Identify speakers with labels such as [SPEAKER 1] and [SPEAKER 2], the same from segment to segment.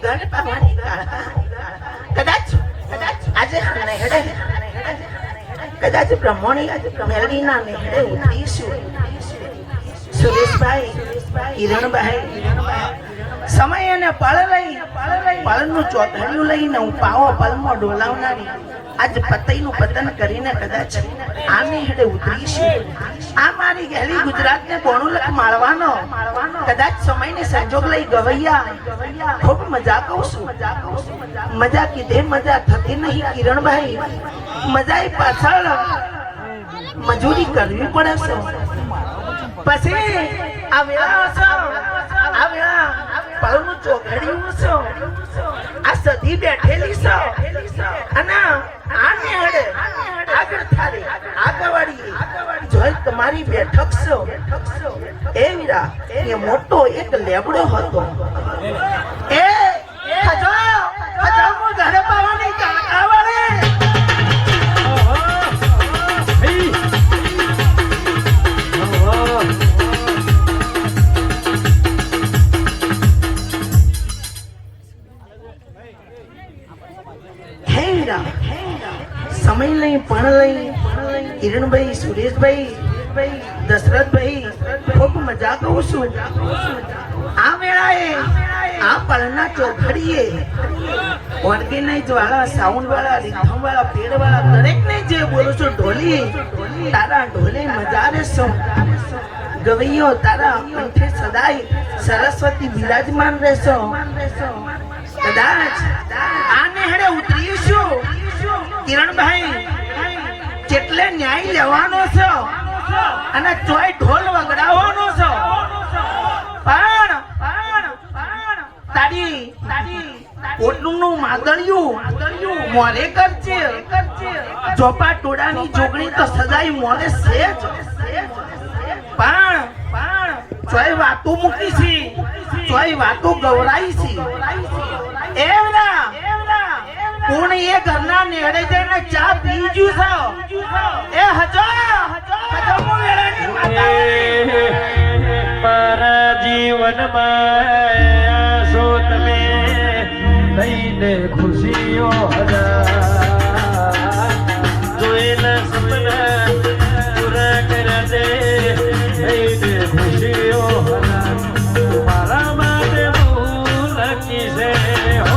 [SPEAKER 1] ગણ પાવાની કદાચ આજે નેહડે કદાચ બ્રહ્મણી મેલડીના નેહડે ઉતરીશું સુરેશભાઈ કિરણભાઈ સમય અને પળ લઈ પળનું ચોથડિયું લઈને હું પાવો પલમાં ડોલાવનારી આજ પતઈનું પતન કરીને કદાચ આ નેહડે ઉતરીશું આ મારી ગહેલી ગુજરાતને બોણુલક માળવાનો કદાચ સમયને સંજોગ લઈ ગવૈયા ખૂબ મજા કહું છું મજા કીધે મજા થતી નહીં કિરણભાઈ મજા પાછળ મજૂરી કરવી પડે છે પછી આ વેળા હશો આ વેળા પળનું ચોઘડિયું હશો આ સધી બેઠેલી છો અને આ નેહડે આગળ થારે આગવાડી જોઈ તમારી બેઠક છો એ વીરા એ મોટો એક લેબડો હતો એ હજો હું ઘરે પાવાની કાળકાવાળે સમય લઈ પણ લઈ કિરણભાઈ સુરેશભાઈ દશરથભાઈ ખૂબ મજા કહું છું આ વેળાએ આ પળના ચોખડીએ ઓર્ગેનાઇઝ વાળા સાઉન્ડ વાળા રીધમ વાળા પેડ વાળા દરેક ને જે બોલો છો ઢોલી તારા ઢોલે મજા રહેશો ગવૈયો તારા કંઠે સદાય સરસ્વતી બિરાજમાન રહેશો કદાચ આ નેહડે ઉતરીશું કિરણભાઈ જેટલે ન્યાય લેવાનો છે અને ચોય ઢોલ વગડાવવાનો છે પણ તારી ઓટલુંનું માદળિયું મોરે કરજે ચોપા ટોડાની જોગણી તો સદાય મોરે છે જ પણ ચોય વાતો મૂકી છે ચોય વાતો ગવરાઈ છે એવડા કોણ એ ઘરના નેહડે જઈને ચા પીજુ છો એ હજો વેળાની માતા
[SPEAKER 2] મારા જીવનમાં સો તમે લઈને ખુશીઓ હજાર જોયેલા સપના પૂરા કર્યા દે લઈને ખુશીઓ હજાર મારા માટે હું લકી છે હો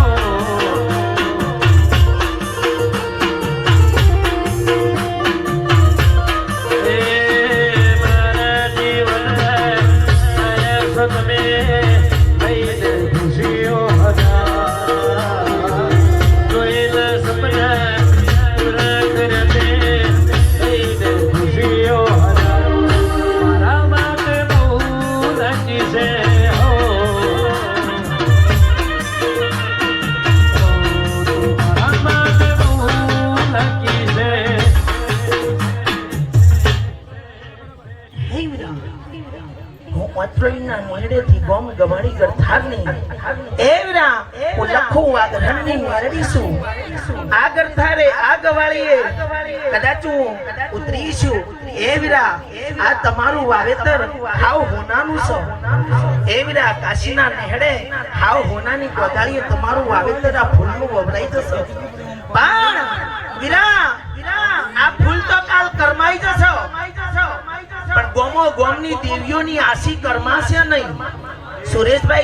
[SPEAKER 1] તમારું વાવેતર હાવ હોનાનું છે એ વીરા કાશીના નેહડે હાવ હોનાની ગોદાળીએ તમારું વાવેતર આ ફૂલનું વવરાઈ જશે પણ વીરા આ ફૂલ તો કાલ કરમાઈ જશે પણ ગોમો ગોમની દેવીઓની આશી કરમાશે નહીં સુરેશભાઈ